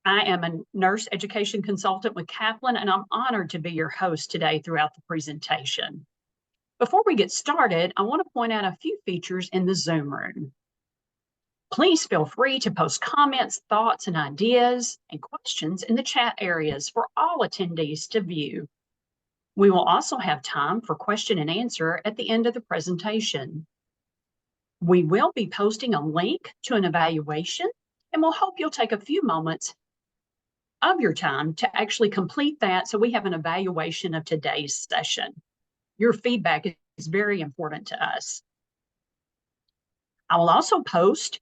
I am a nurse education consultant with Kaplan, and I'm honored to be your host today throughout the presentation. Before we get started, I want to point out a few features in the Zoom room. Please feel free to post comments, thoughts, and ideas and questions in the chat areas for all attendees to view. We will also have time for question and answer at the end of the presentation. We will be posting a link to an evaluation, and we'll hope you'll take a few moments of your time to actually complete that so we have an evaluation of today's session. Your feedback is very important to us. I will also post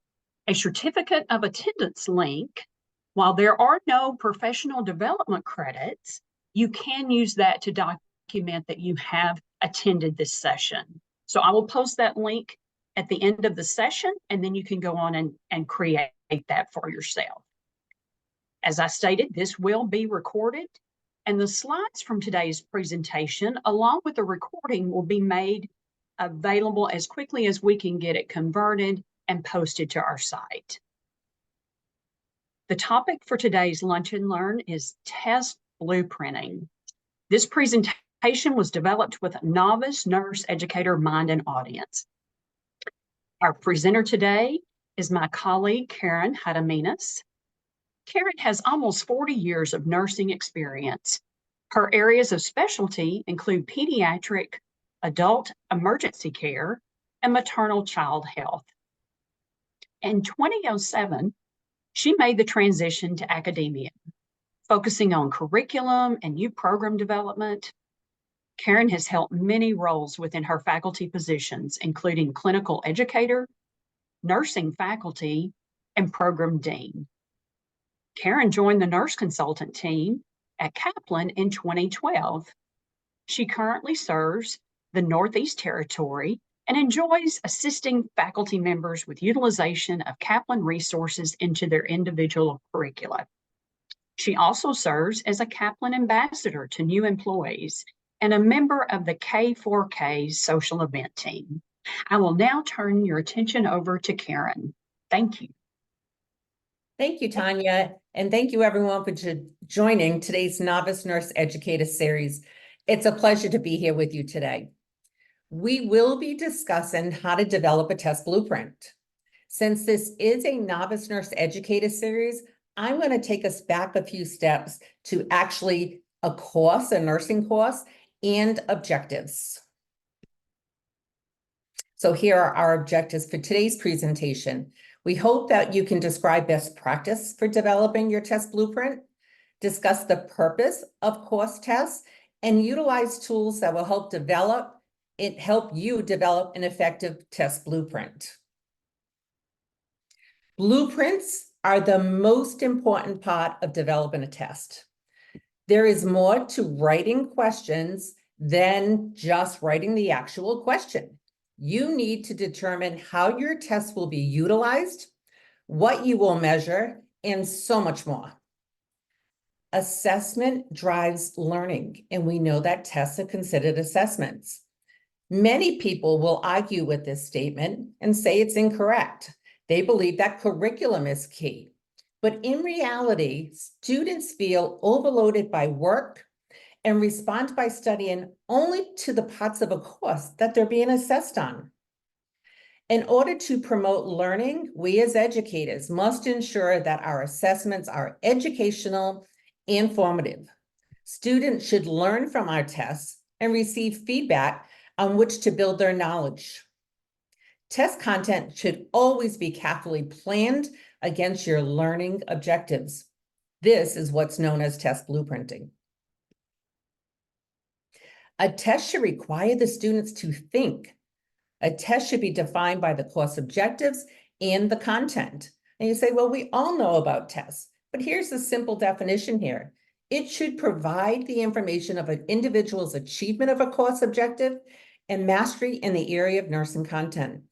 a certificate of attendance link. While there are no professional development credits, you can use that to document that you have attended this session. So I will post that link at the end of the session, and then you can go on and create that for yourself. As I stated, this will be recorded, and the slides from today's presentation, along with the recording, will be made available as quickly as we can get it converted and posted to our site. The topic for today's Lunch and Learn is test blueprinting. This presentation was developed with a novice nurse educator mind and audience. Our presenter today is my colleague, Karen Hadaminas. Karen has almost 40 years of nursing experience. Her areas of specialty include pediatric, adult emergency care, and maternal child health. In 2007, she made the transition to academia, focusing on curriculum and new program development. Karen has held many roles within her faculty positions, including clinical educator, nursing faculty, and program dean. Karen joined the nurse consultant team at Kaplan in 2012. She currently serves the Northeast Territory and enjoys assisting faculty members with utilization of Kaplan resources into their individual curricula. She also serves as a Kaplan ambassador to new employees and a member of the K4K social event team. I will now turn your attention over to Karen. Thank you. Thank you, Tanya, and thank you everyone for joining today's Novice Nurse Educator series. It's a pleasure to be here with you today. We will be discussing how to develop a test blueprint. Since this is a Novice Nurse Educator series, I'm going to take us back a few steps to actually a course, a nursing course, and objectives. So here are our objectives for today's presentation. We hope that you can describe best practice for developing your test blueprint, discuss the purpose of course tests, and utilize tools that will help you develop an effective test blueprint. Blueprints are the most important part of developing a test. There is more to writing questions than just writing the actual question. You need to determine how your test will be utilized, what you will measure, and so much more. Assessment drives learning, and we know that tests are considered assessments. Many people will argue with this statement and say it's incorrect. They believe that curriculum is key. But in reality, students feel overloaded by work and respond by studying only to the parts of a course that they're being assessed on. In order to promote learning, we as educators must ensure that our assessments are educational and formative. Students should learn from our tests and receive feedback on which to build their knowledge. Test content should always be carefully planned against your learning objectives. This is what's known as test blueprinting. A test should require the students to think. A test should be defined by the course objectives and the content. And you say, well, we all know about tests, but here's the simple definition here. It should provide the information of an individual's achievement of a course objective and mastery in the area of nursing content.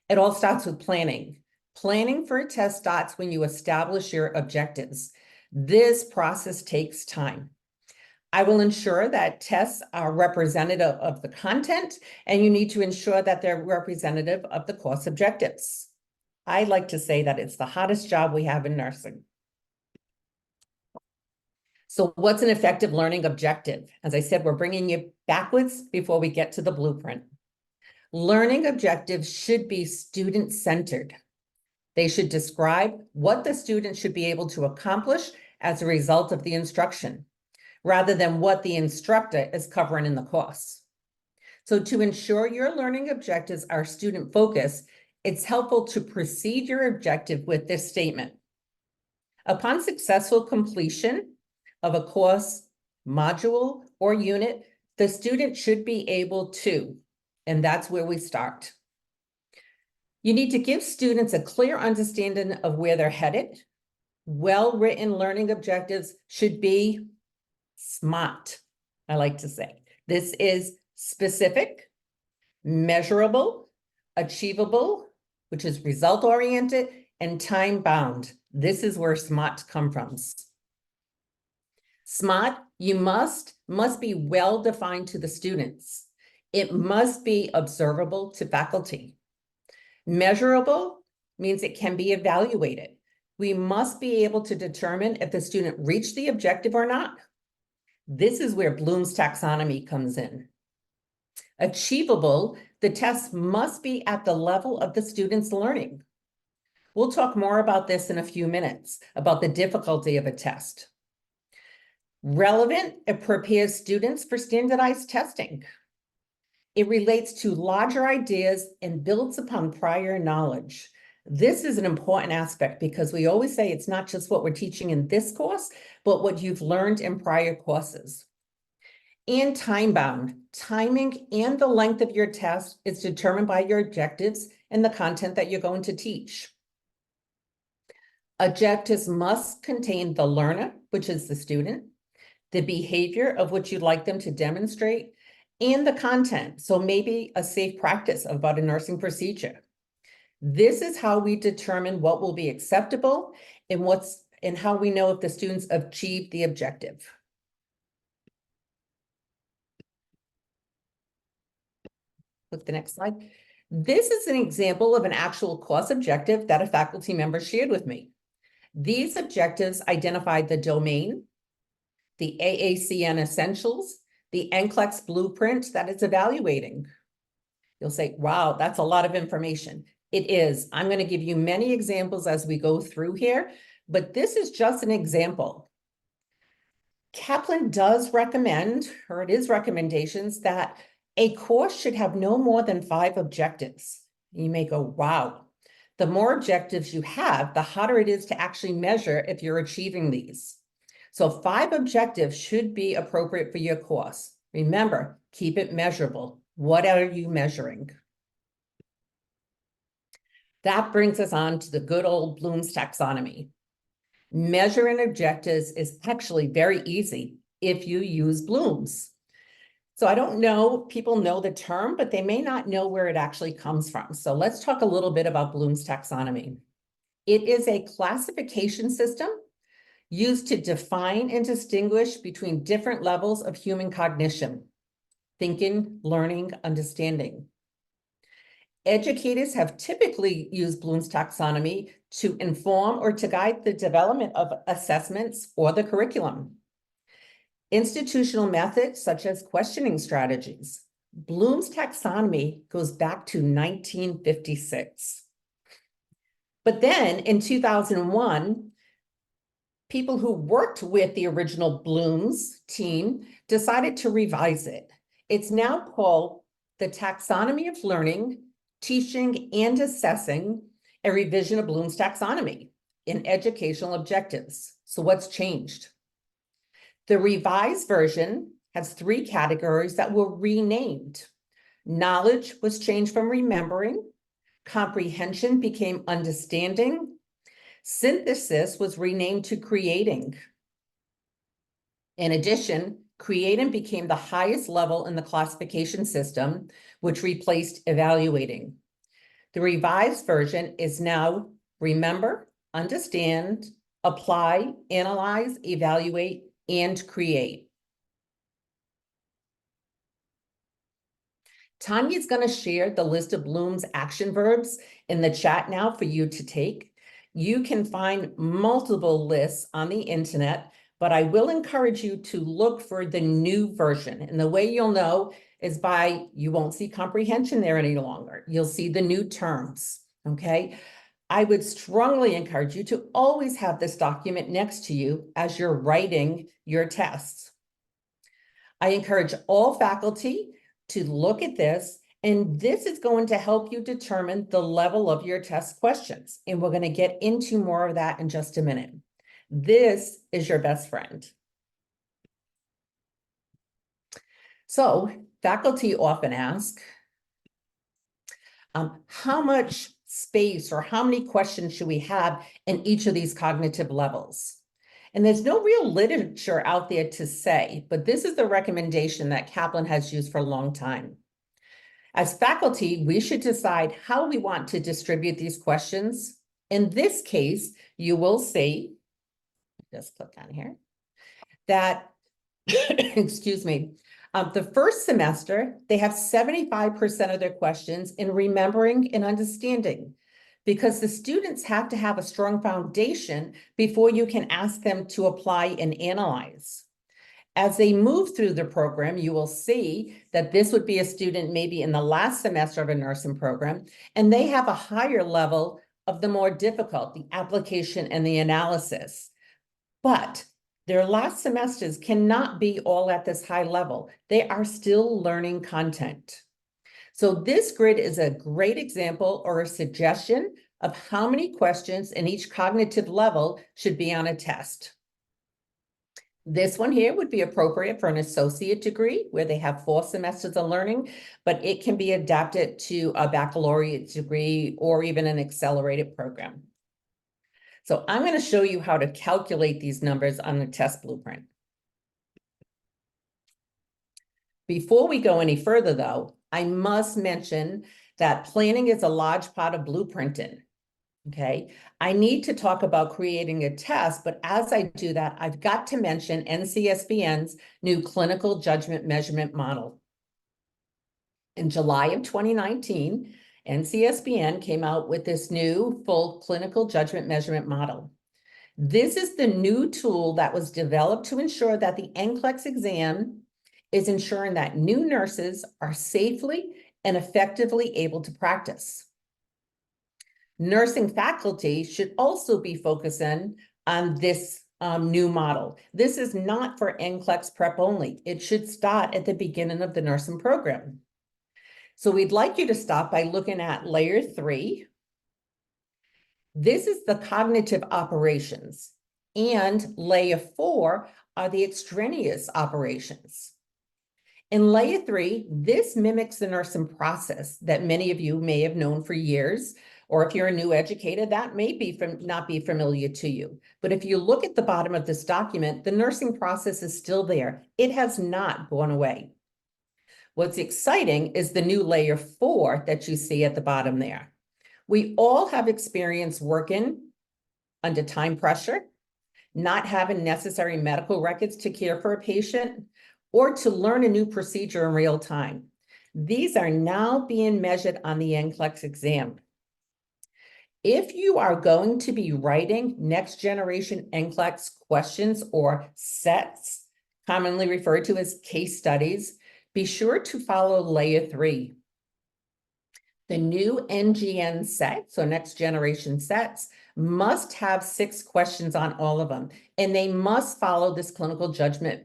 It all starts with planning. Planning for a test starts when you establish your objectives. This process takes time. I will ensure that tests are representative of the content, and you need to ensure that they're representative of the course objectives. I like to say that it's the hottest job we have in nursing. So what's an effective learning objective? As I said, we're bringing you backwards before we get to the blueprint. Learning objectives should be student-centered. They should describe what the student should be able to accomplish as a result of the instruction, rather than what the instructor is covering in the course. So to ensure your learning objectives are student-focused, it's helpful to precede your objective with this statement. Upon successful completion of a course, module, or unit, the student should be able to, and that's where we start. You need to give students a clear understanding of where they're headed. Well-written learning objectives should be SMART, I like to say. This is specific, measurable, achievable, which is result-oriented, and time-bound. This is where SMART comes from. SMART, you must be well-defined to the students. It must be observable to faculty. Measurable means it can be evaluated. We must be able to determine if the student reached the objective or not. This is where Bloom's taxonomy comes in. Achievable, the test must be at the level of the student's learning. We'll talk more about this in a few minutes, about the difficulty of a test. Relevant, it prepares students for standardized testing. It relates to larger ideas and builds upon prior knowledge. This is an important aspect because we always say it's not just what we're teaching in this course, but what you've learned in prior courses. And time-bound, timing and the length of your test is determined by your objectives and the content that you're going to teach. Objectives must contain the learner, which is the student, the behavior of which you'd like them to demonstrate, and the content. So maybe a safe practice about a nursing procedure. This is how we determine what will be acceptable and how we know if the students achieved the objective. Look the next slide. This is an example of an actual course objective that a faculty member shared with me. These objectives identified the domain, the AACN essentials, the NCLEX blueprint that it's evaluating. You'll say, wow, that's a lot of information. It is. I'm going to give you many examples as we go through here, but this is just an example. Kaplan does recommend, or it is recommendations, that a course should have no more than 5 objectives. You may go, wow. The more objectives you have, the harder it is to actually measure if you're achieving these. So 5 objectives should be appropriate for your course. Remember, keep it measurable. What are you measuring? That brings us on to the good old Bloom's taxonomy. Measuring objectives is actually very easy if you use Bloom's. So I don't know, people know the term, but they may not know where it actually comes from. So let's talk a little bit about Bloom's taxonomy. It is a classification system used to define and distinguish between different levels of human cognition, thinking, learning, understanding. Educators have typically used Bloom's taxonomy to inform or to guide the development of assessments or the curriculum. Institutional methods such as questioning strategies. Bloom's taxonomy goes back to 1956. But then in 2001, people who worked with the original Bloom's team decided to revise it. It's now called the Taxonomy of Learning, Teaching, and Assessing, a revision of Bloom's taxonomy in educational objectives. So what's changed? The revised version has 3 categories that were renamed. Knowledge was changed from remembering, comprehension became understanding, synthesis was renamed to creating. In addition, creating became the highest level in the classification system, which replaced evaluating. The revised version is now remember, understand, apply, analyze, evaluate, and create. Tanya's going to share the list of Bloom's action verbs in the chat now for you to take. You can find multiple lists on the internet, but I will encourage you to look for the new version. And the way you'll know is you won't see comprehension there any longer. You'll see the new terms, okay? I would strongly encourage you to always have this document next to you as you're writing your tests. I encourage all faculty to look at this, and this is going to help you determine the level of your test questions. And we're going to get into more of that in just a minute. This is your best friend. So faculty often ask, how much space or how many questions should we have in each of these cognitive levels? And there's no real literature out there to say, but this is the recommendation that Kaplan has used for a long time. As faculty, we should decide how we want to distribute these questions. In this case, you will see, just click on here, that, excuse me, the first semester, they have 75% of their questions in remembering and understanding, because the students have to have a strong foundation before you can ask them to apply and analyze. As they move through the program, you will see that this would be a student maybe in the last semester of a nursing program, and they have a higher level of the more difficult, the application and the analysis. But their last semesters cannot be all at this high level. They are still learning content. So this grid is a great example or a suggestion of how many questions in each cognitive level should be on a test. This one here would be appropriate for an associate degree where they have 4 semesters of learning, but it can be adapted to a baccalaureate degree or even an accelerated program. So I'm going to show you how to calculate these numbers on the test blueprint. Before we go any further, though, I must mention that planning is a large part of blueprinting. Okay, I need to talk about creating a test, but as I do that, I've got to mention NCSBN's new clinical judgment measurement model. In July of 2019, NCSBN came out with this new full clinical judgment measurement model. This is the new tool that was developed to ensure that the NCLEX exam is ensuring that new nurses are safely and effectively able to practice. Nursing faculty should also be focusing on this new model. This is not for NCLEX prep only. It should start at the beginning of the nursing program. So we'd like you to start by looking at layer 3. This is the cognitive operations, and layer 4 are the extraneous operations. In layer 3, this mimics the nursing process that many of you may have known for years, or if you're a new educator, that may not be familiar to you. But if you look at the bottom of this document, the nursing process is still there. It has not gone away. What's exciting is the new layer 4 that you see at the bottom there. We all have experience working under time pressure, not having necessary medical records to care for a patient, or to learn a new procedure in real time. These are now being measured on the NCLEX exam. If you are going to be writing next generation NCLEX questions or sets, commonly referred to as case studies, be sure to follow layer 3. The new NGN set, so next generation sets, must have 6 questions on all of them, and they must follow this clinical judgment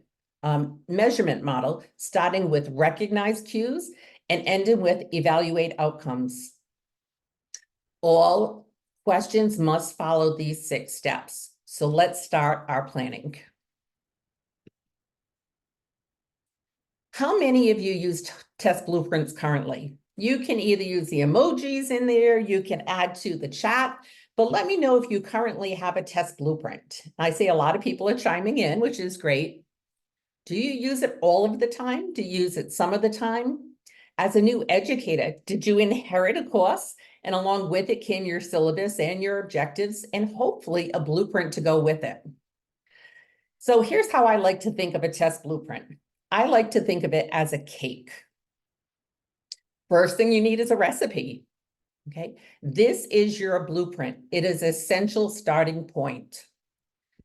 measurement model, starting with recognize cues and ending with evaluate outcomes. All questions must follow these 6 steps. So let's start our planning. How many of you use test blueprints currently? You can either use the emojis in there, you can add to the chat, but let me know if you currently have a test blueprint. I see a lot of people are chiming in, which is great. Do you use it all of the time? Do you use it some of the time? As a new educator, did you inherit a course and along with it came your syllabus and your objectives and hopefully a blueprint to go with it? So here's how I like to think of a test blueprint. I like to think of it as a cake. First thing you need is a recipe. Okay, this is your blueprint. It is an essential starting point.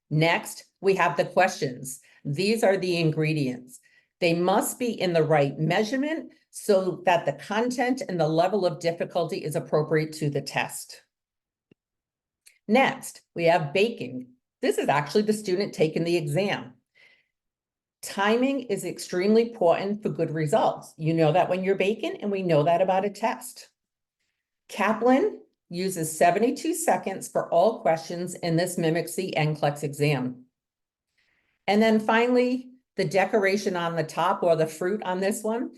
Next, we have the questions. These are the ingredients. They must be in the right measurement so that the content and the level of difficulty is appropriate to the test. Next, we have baking. This is actually the student taking the exam. Timing is extremely important for good results. You know that when you're baking, and we know that about a test. Kaplan uses 72 seconds for all questions, and this mimics the NCLEX exam. And then finally, the decoration on the top, or the fruit on this one,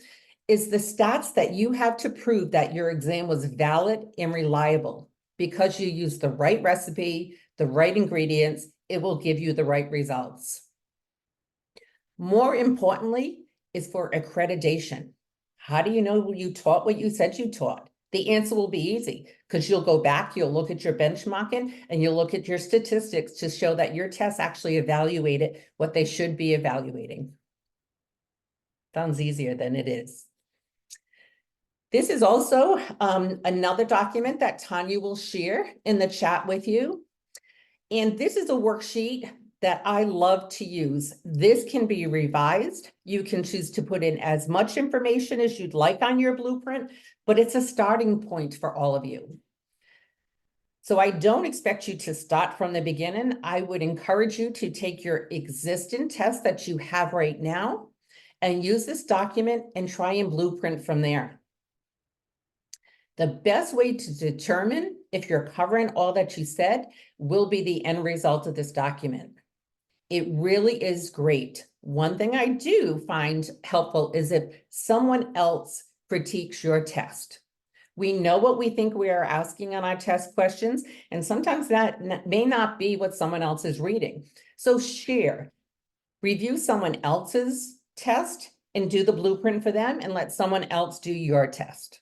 is the stats that you have to prove that your exam was valid and reliable. Because you used the right recipe, the right ingredients, it will give you the right results. More importantly is for accreditation. How do you know you taught what you said you taught? The answer will be easy, because you'll go back, you'll look at your benchmarking, and you'll look at your statistics to show that your tests actually evaluated what they should be evaluating. Sounds easier than it is. This is also another document that Tanya will share in the chat with you. And this is a worksheet that I love to use. This can be revised. You can choose to put in as much information as you'd like on your blueprint, but it's a starting point for all of you. So I don't expect you to start from the beginning. I would encourage you to take your existing test that you have right now and use this document and try and blueprint from there. The best way to determine if you're covering all that you said will be the end result of this document. It really is great. One thing I do find helpful is if someone else critiques your test. We know what we think we are asking on our test questions, and sometimes that may not be what someone else is reading. So share, review someone else's test and do the blueprint for them, and let someone else do your test.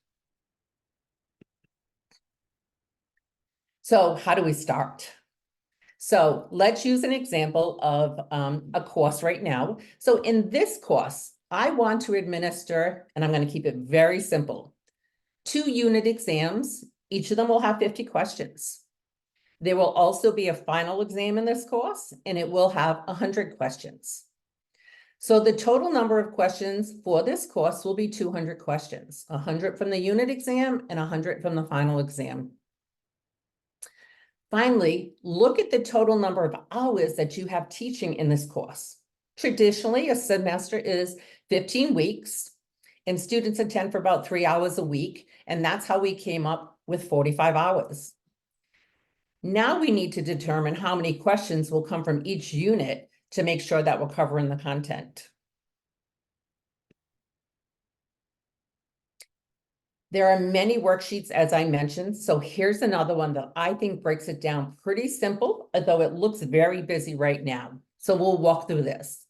So how do we start? So let's use an example of a course right now. So in this course, I want to administer, and I'm going to keep it very simple, 2 unit exams. Each of them will have 50 questions. There will also be a final exam in this course, and it will have 100 questions. So the total number of questions for this course will be 200 questions, 100 from the unit exam and 100 from the final exam. Finally, look at the total number of hours that you have teaching in this course. Traditionally, a semester is 15 weeks, and students attend for about 3 hours a week, and that's how we came up with 45 hours. Now we need to determine how many questions will come from each unit to make sure that we're covering the content. There are many worksheets, as I mentioned, so here's another one that I think breaks it down pretty simple, although it looks very busy right now. So we'll walk through this.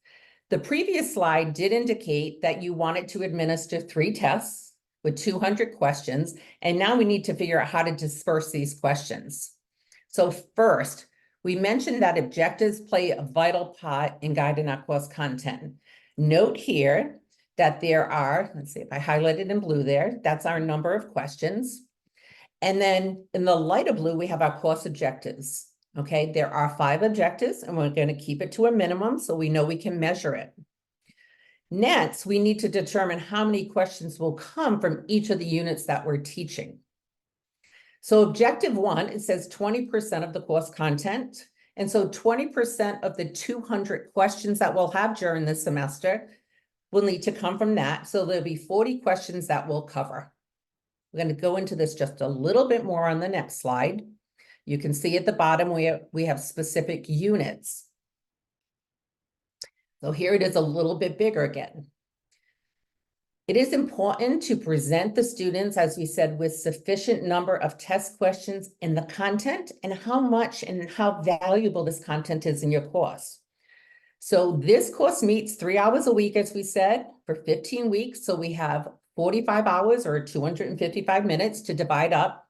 The previous slide did indicate that you wanted to administer 3 tests with 200 questions, and now we need to figure out how to disperse these questions. So first, we mentioned that objectives play a vital part in guiding our course content. Note here that there are, let's see if I highlighted in blue there, that's our number of questions. And then in the lighter blue, we have our course objectives. Okay, there are 5 objectives, and we're going to keep it to a minimum so we know we can measure it. Next, we need to determine how many questions will come from each of the units that we're teaching. So objective 1, it says 20% of the course content. And so 20% of the 200 questions that we'll have during this semester will need to come from that. So there'll be 40 questions that we'll cover. We're going to go into this just a little bit more on the next slide. You can see at the bottom we have specific units. So here it is a little bit bigger again. It is important to present the students, as we said, with sufficient number of test questions in the content and how much and how valuable this content is in your course. So this course meets 3 hours a week, as we said, for 15 weeks. So we have 45 hours or 255 minutes to divide up.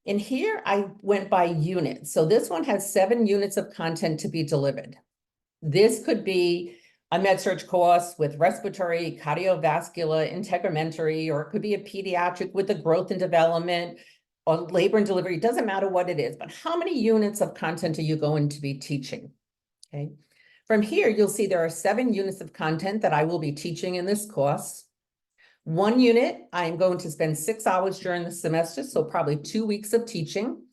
And here I went by units. So this one has 7 units of content to be delivered. This could be a med-surg course with respiratory, cardiovascular, integumentary, or it could be a pediatric with the growth and development or labor and delivery. It doesn't matter what it is, but how many units of content are you going to be teaching? Okay. From here, you'll see there are 7 units of content that I will be teaching in this course. 1 unit, I am going to spend 6 hours during the semester, so probably 2 weeks of teaching.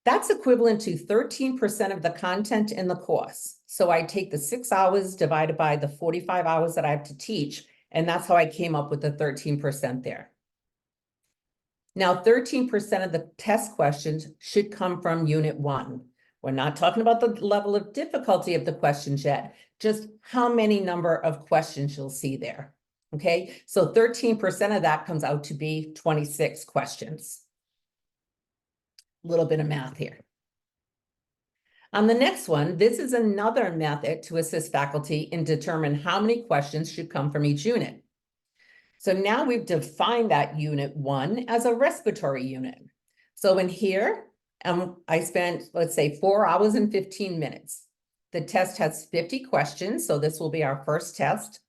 That's equivalent to 13% of the content in the course. So I take the 6 hours divided by the 45 hours that I have to teach, and that's how I came up with the 13% there. Now, 13% of the test questions should come from Unit 1. We're not talking about the level of difficulty of the questions yet, just how many number of questions you'll see there. Okay, so 13% of that comes out to be 26 questions. A little bit of math here. On the next one, this is another method to assist faculty in determine how many questions should come from each unit. So now we've defined that Unit 1 as a respiratory unit. So in here, I spent, let's say, 4 hours and 15 minutes. The test has 50 questions, so this will be our first test.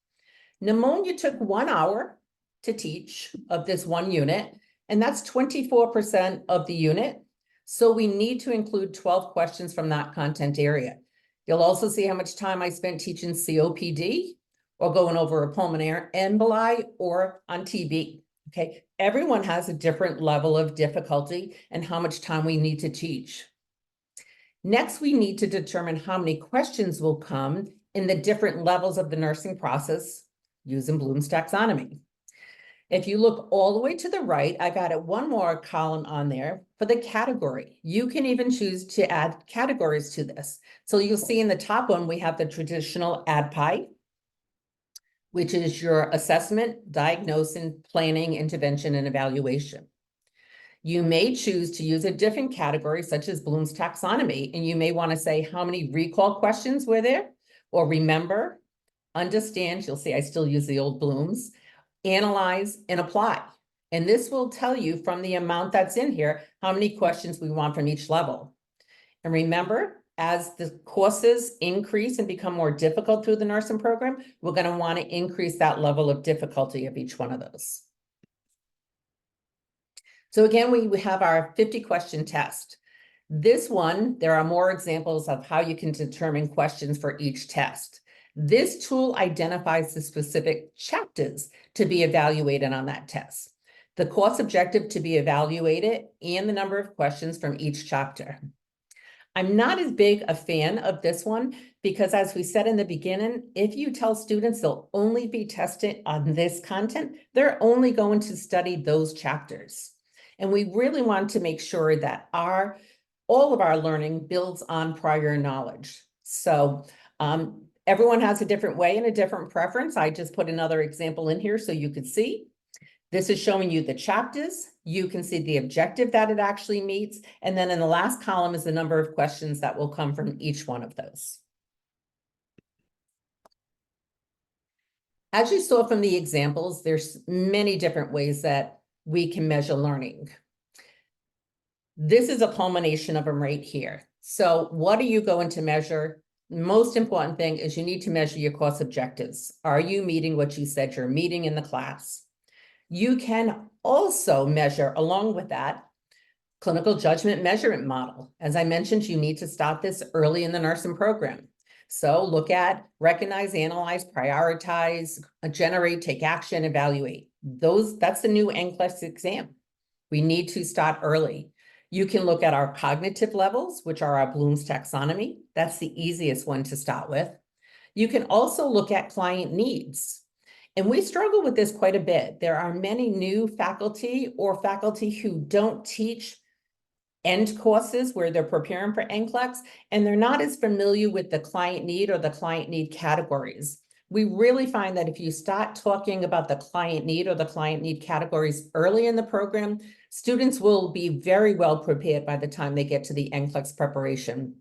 Pneumonia took 1 hour to teach of this 1 unit, and that's 24% of the unit. So we need to include 12 questions from that content area. You'll also see how much time I spent teaching COPD or going over a pulmonary emboli or on TB. Okay, everyone has a different level of difficulty and how much time we need to teach. Next, we need to determine how many questions will come in the different levels of the nursing process using Bloom's taxonomy. If you look all the way to the right, I've added one more column on there for the category. You can even choose to add categories to this. So you'll see in the top one, we have the traditional ADPI, which is your assessment, diagnosis, planning, intervention, and evaluation. You may choose to use a different category, such as Bloom's taxonomy, and you may want to say how many recall questions were there, or remember, understand, you'll see I still use the old Bloom's, analyze, and apply. And this will tell you from the amount that's in here, how many questions we want from each level. And remember, as the courses increase and become more difficult through the nursing program, we're going to want to increase that level of difficulty of each one of those. So again, we have our 50 question test. This one, there are more examples of how you can determine questions for each test. This tool identifies the specific chapters to be evaluated on that test, the course objective to be evaluated, and the number of questions from each chapter. I'm not as big a fan of this one because, as we said in the beginning, if you tell students they'll only be tested on this content, they're only going to study those chapters. And we really want to make sure that all of our learning builds on prior knowledge. So everyone has a different way and a different preference. I just put another example in here so you could see. This is showing you the chapters. You can see the objective that it actually meets. And then in the last column is the number of questions that will come from each one of those. As you saw from the examples, there's many different ways that we can measure learning. This is a culmination of them right here. So what are you going to measure? Most important thing is you need to measure your course objectives. Are you meeting what you said you're meeting in the class? You can also measure, along with that, clinical judgment measurement model. As I mentioned, you need to start this early in the nursing program. So look at, recognize, analyze, prioritize, generate, take action, evaluate. That's the new NCLEX exam. We need to start early. You can look at our cognitive levels, which are our Bloom's taxonomy. That's the easiest one to start with. You can also look at client needs. And we struggle with this quite a bit. There are many new faculty or faculty who don't teach end courses where they're preparing for NCLEX, and they're not as familiar with the client need or the client need categories. We really find that if you start talking about the client need or the client need categories early in the program, students will be very well prepared by the time they get to the NCLEX preparation.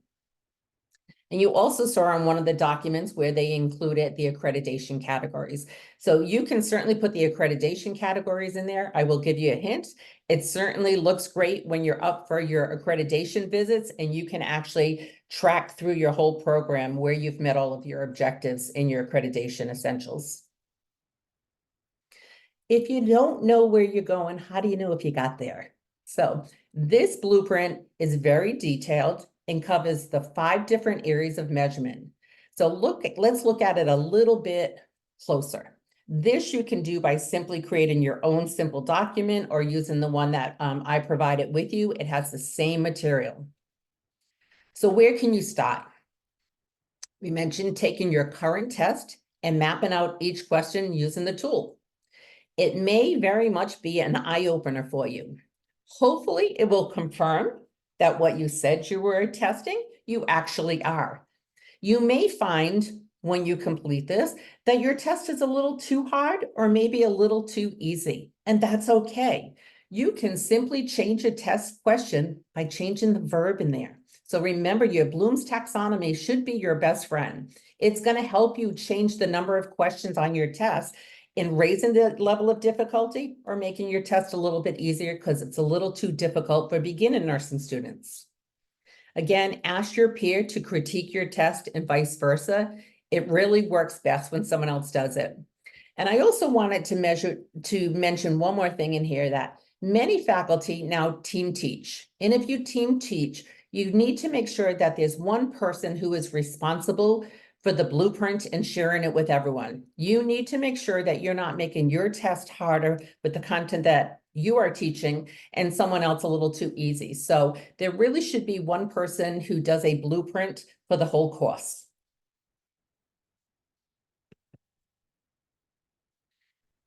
And you also saw on one of the documents where they included the accreditation categories. So you can certainly put the accreditation categories in there. I will give you a hint. It certainly looks great when you're up for your accreditation visits and you can actually track through your whole program where you've met all of your objectives in your accreditation essentials. If you don't know where you're going, how do you know if you got there? So this blueprint is very detailed. and covers the 5 different areas of measurement. So let's look at it a little bit closer. This you can do by simply creating your own simple document or using the one that I provided with you. It has the same material. So where can you start? We mentioned taking your current test and mapping out each question using the tool. It may very much be an eye-opener for you. Hopefully, it will confirm that what you said you were testing, you actually are. You may find when you complete this that your test is a little too hard or maybe a little too easy, and that's okay. You can simply change a test question by changing the verb in there. So remember, your Bloom's taxonomy should be your best friend. It's going to help you change the number of questions on your test in raising the level of difficulty or making your test a little bit easier because it's a little too difficult for beginner nursing students. Again, ask your peer to critique your test and vice versa. It really works best when someone else does it. And I also wanted to mention one more thing in here, that many faculty now team teach. And if you team teach, you need to make sure that there's one person who is responsible for the blueprint and sharing it with everyone. You need to make sure that you're not making your test harder with the content that you are teaching and someone else a little too easy. So there really should be one person who does a blueprint for the whole course.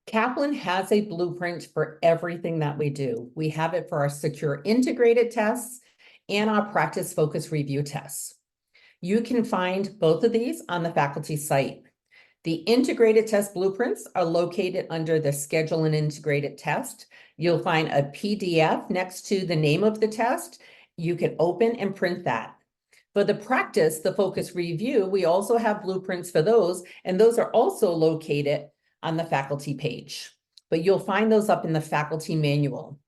Kaplan has a blueprint for everything that we do. We have it for our secure integrated tests and our practice focus review tests. You can find both of these on the faculty site. The integrated test blueprints are located under the schedule and integrated test. You'll find a PDF next to the name of the test. You can open and print that. For the practice, the focus review, we also have blueprints for those, and those are also located on the faculty page. But you'll find those up in the faculty manual.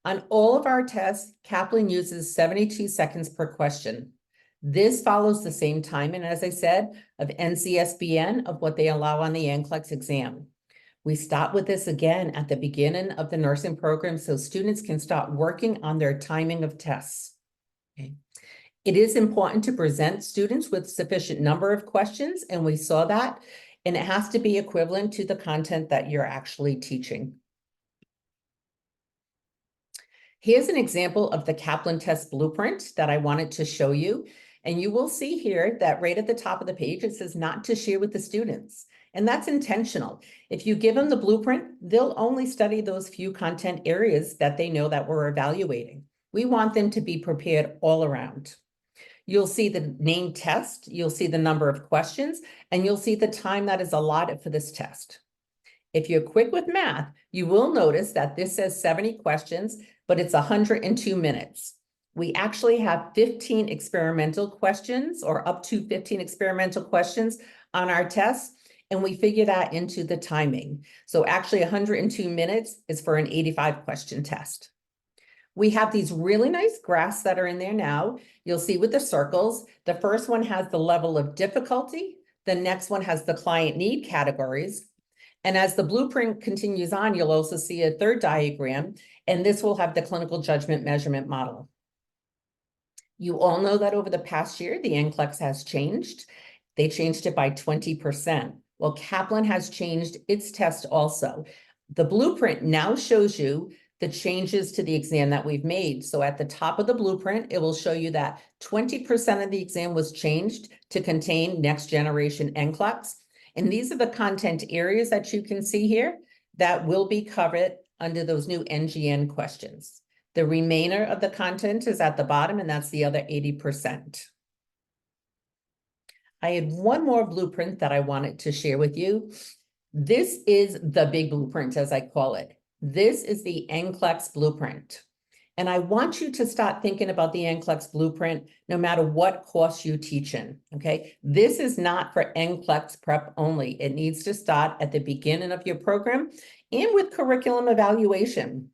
On all of our tests, Kaplan uses 72 seconds per question. This follows the same timing, as I said, of NCSBN of what they allow on the NCLEX exam. We start with this again at the beginning of the nursing program so students can start working on their timing of tests. Okay. It is important to present students with sufficient number of questions, and we saw that, and it has to be equivalent to the content that you're actually teaching. Here's an example of the Kaplan test blueprint that I wanted to show you. And you will see here that right at the top of the page, it says not to share with the students. And that's intentional. If you give them the blueprint, they'll only study those few content areas that they know that we're evaluating. We want them to be prepared all around. You'll see the named test, you'll see the number of questions, and you'll see the time that is allotted for this test. If you're quick with math, you will notice that this says 70 questions, but it's 102 minutes. We actually have 15 experimental questions, or up to 15 experimental questions on our test, and we figure that into the timing. So actually 102 minutes is for an 85 question test. We have these really nice graphs that are in there now. You'll see with the circles, the first one has the level of difficulty. The next one has the client need categories. And as the blueprint continues on, you'll also see a third diagram, and this will have the clinical judgment measurement model. You all know that over the past year, the NCLEX has changed. They changed it by 20%. Well, Kaplan has changed its test also. The blueprint now shows you the changes to the exam that we've made. So at the top of the blueprint, it will show you that 20% of the exam was changed to contain next generation NCLEX. And these are the content areas that you can see here that will be covered under those new NGN questions. The remainder of the content is at the bottom, and that's the other 80%. I had one more blueprint that I wanted to share with you. This is the big blueprint, as I call it. This is the NCLEX blueprint. And I want you to start thinking about the NCLEX blueprint no matter what course you teach in, okay? This is not for NCLEX prep only. It needs to start at the beginning of your program and with curriculum evaluation.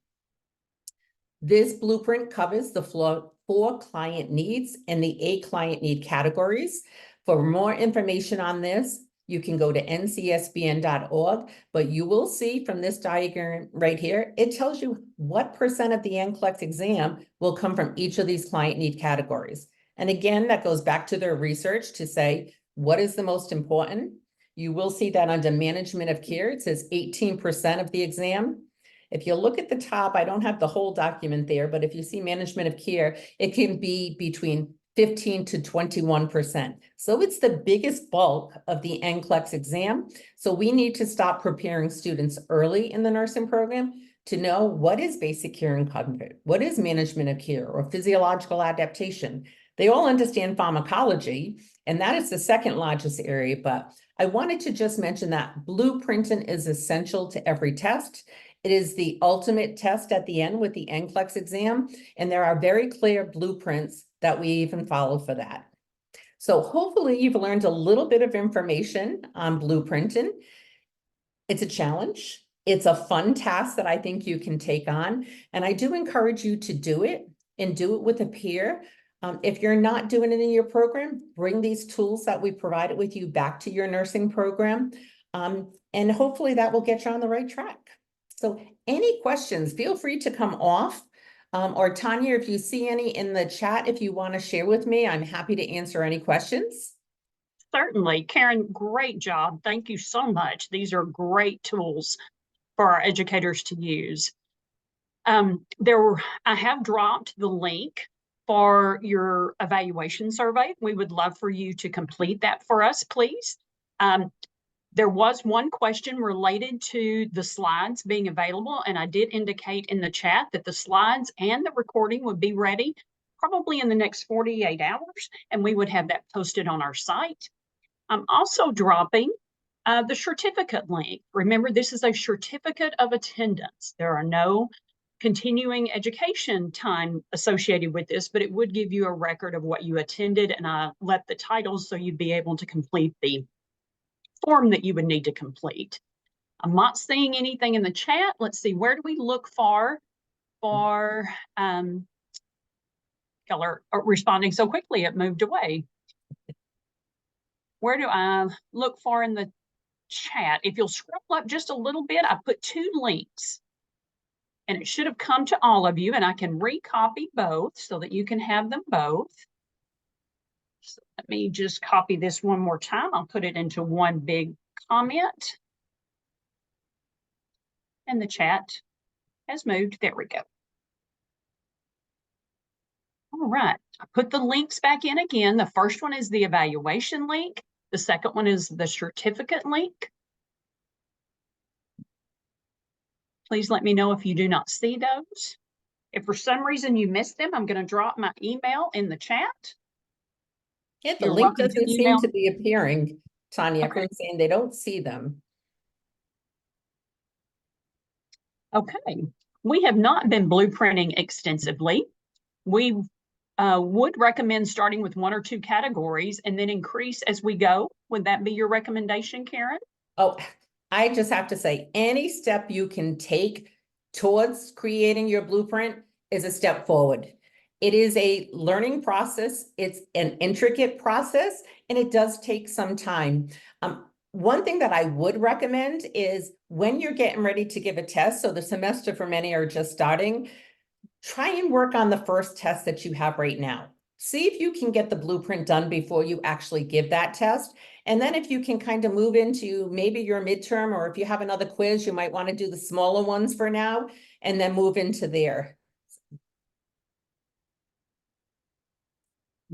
This blueprint covers the 4 client needs and the 8 client need categories. For more information on this, You can go to ncsbn.org, but you will see from this diagram right here, it tells you what percent of the NCLEX exam will come from each of these client need categories. And again, that goes back to their research to say, what is the most important? You will see that under management of care, it says 18% of the exam. If you look at the top, I don't have the whole document there, but if you see management of care, it can be between 15 to 21%. So it's the biggest bulk of the NCLEX exam. So we need to stop preparing students early in the nursing program to know what is basic care and comfort, what is management of care or physiological adaptation. They all understand pharmacology, and that is the second largest area, but I wanted to just mention that blueprinting is essential to every test. It is the ultimate test at the end with the NCLEX exam, and there are very clear blueprints that we even follow for that. So hopefully you've learned a little bit of information on blueprinting. It's a challenge. It's a fun task that I think you can take on, and I do encourage you to do it and do it with a peer. If you're not doing it in your program, bring these tools that we provided with you back to your nursing program, and hopefully that will get you on the right track. So any questions, feel free to come off. Or Tanya, if you see any in the chat, if you want to share with me, I'm happy to answer any questions. Certainly. Karen, great job. Thank you so much. These are great tools for our educators to use. I have dropped the link for your evaluation survey. We would love for you to complete that for us, please. There was one question related to the slides being available, and I did indicate in the chat that the slides and the recording would be ready probably in the next 48 hours, and we would have that posted on our site. I'm also dropping the certificate link. Remember, this is a certificate of attendance. There are no continuing education time associated with this, but it would give you a record of what you attended, and I left the titles so you'd be able to complete the form that you would need to complete. I'm not seeing anything in the chat. Let's see, where do we look for Keller responding so quickly it moved away? Where do I look for in the chat? If you'll scroll up just a little bit, I put 2 links. And it should have come to all of you, and I can recopy both so that you can have them both. So let me just copy this one more time. I'll put it into one big comment. And the chat has moved. There we go. All right. I put the links back in again. The first one is the evaluation link. The second one is the certificate link. Please let me know if you do not see those. If for some reason you missed them, I'm going to drop my email in the chat. Yeah, the link doesn't seem to be appearing, Tanya. Okay. Everyone's saying they don't see them. Okay. We have not been blueprinting extensively. We would recommend starting with 1 or 2 categories and then increase as we go. Would that be your recommendation, Karen? Oh, I just have to say, any step you can take towards creating your blueprint is a step forward. It is a learning process. It's an intricate process, and it does take some time. One thing that I would recommend is when you're getting ready to give a test, so the semester for many are just starting, try and work on the first test that you have right now. See if you can get the blueprint done before you actually give that test. And then if you can kind of move into maybe your midterm, or if you have another quiz, you might want to do the smaller ones for now and then move into there.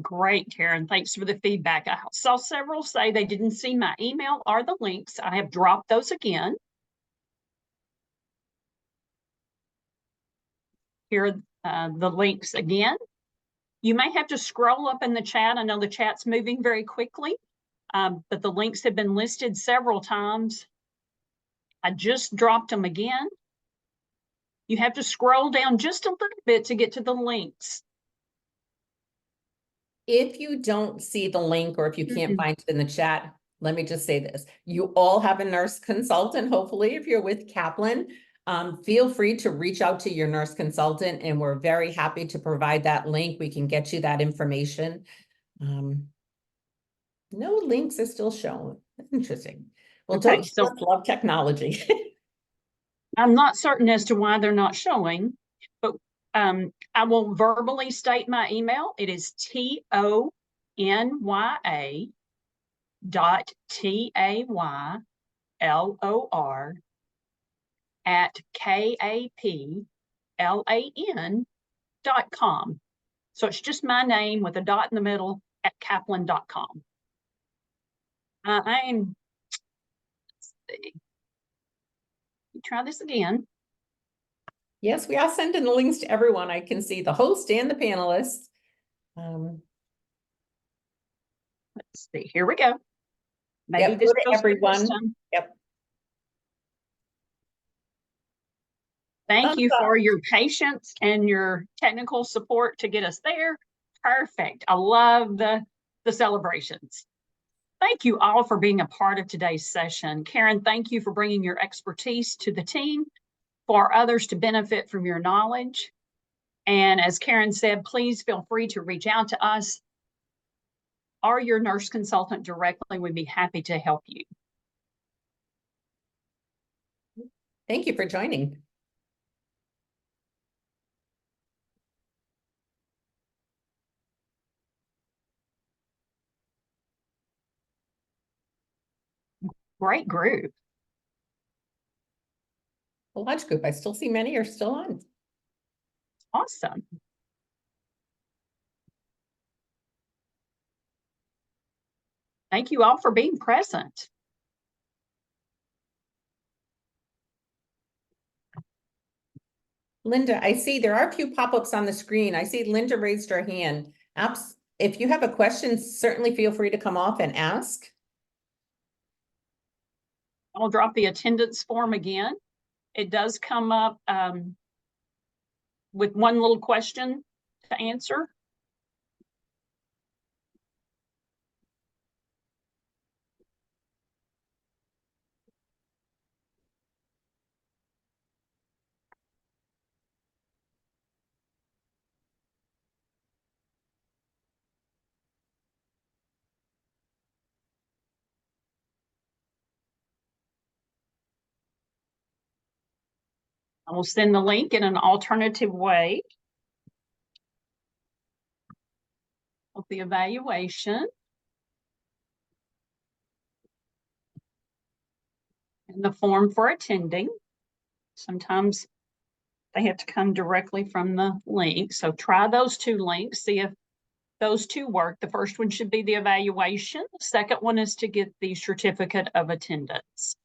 Great, Karen. Thanks for the feedback. I saw several say they didn't see my email or the links. I have dropped those again. Here are the links again. You may have to scroll up in the chat. I know the chat's moving very quickly, but the links have been listed several times. I just dropped them again. You have to scroll down just a little bit to get to the links. If you don't see the link, or if you can't find it in the chat, let me just say this. You all have a nurse consultant, hopefully, if you're with Kaplan. Feel free to reach out to your nurse consultant, and we're very happy to provide that link. We can get you that information. No No links are still shown. Interesting. Well, Okay, don't you so just love technology? I'm not certain as to why they're not showing, but I will verbally state my email. It is TONYA.TAYLOR@KAPLAN.com. So it's just my name with a dot in the middle at Kaplan.com. I'm, try this again. Yes, we are sending the links to everyone. I can see the host and the panelists. Let's see, here we go. Maybe Yep, this go to goes through this everyone. time. Yep. Thank Thumbs you up. for your patience and your technical support to get us there. Perfect. I love the celebrations. Thank you all for being a part of today's session. Karen, thank you for bringing your expertise to the team for others to benefit from your knowledge. And as Karen said, please feel free to reach out to us or your nurse consultant directly. We'd be happy to help you. Thank you for joining. Great group. A large group. I still see many are still on. Awesome. Thank you all for being present. Linda, I see there are a few pop-ups on the screen. I see Linda raised her hand. If you have a question, certainly feel free to come off and ask. I'll drop the attendance form again. It does come up with one little question to answer. I will send the link in an alternative way of the evaluation and the form for attending. Sometimes they have to come directly from the link. So try those two links, see if those two work. The first one should be the evaluation. The second one is to get the certificate of attendance.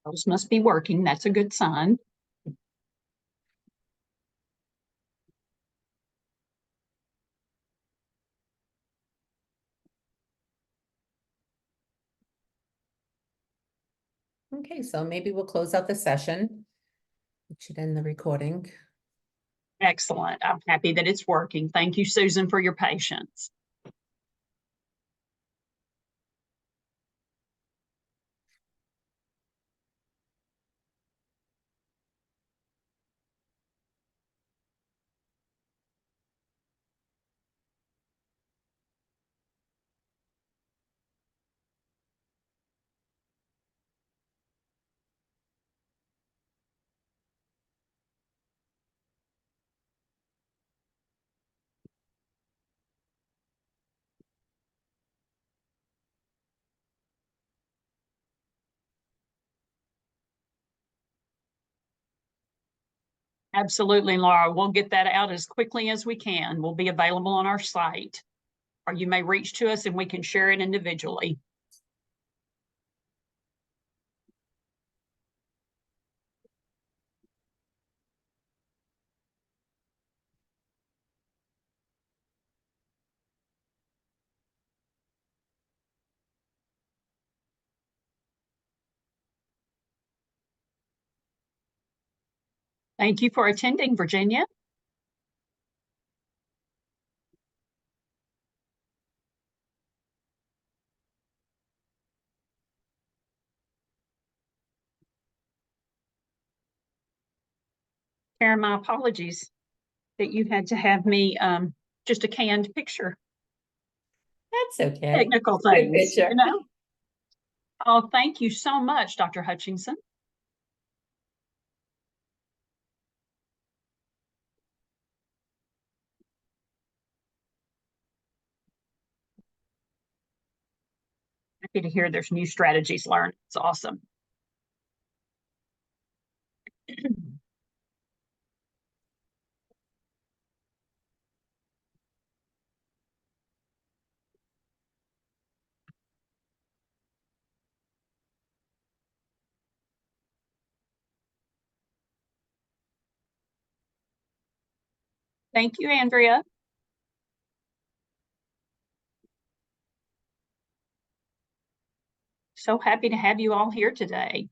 Those must be working. That's a good sign. Okay, so maybe we'll close out the session. It should end the recording. Excellent. I'm happy that it's working. Thank you, Susan, for your patience. Absolutely, Laura. We'll get that out as quickly as we can. We'll be available on our site. or you may reach to us and we can share it individually. Thank you for attending, Virginia. Karen, my apologies that you had to have me just a canned picture. That's okay. Technical Good things, picture. you know? Oh, thank you so much, Dr. Hutchinson. Happy to hear there's new strategies learned. It's awesome. Thank you, Andrea. So happy to have you all here today.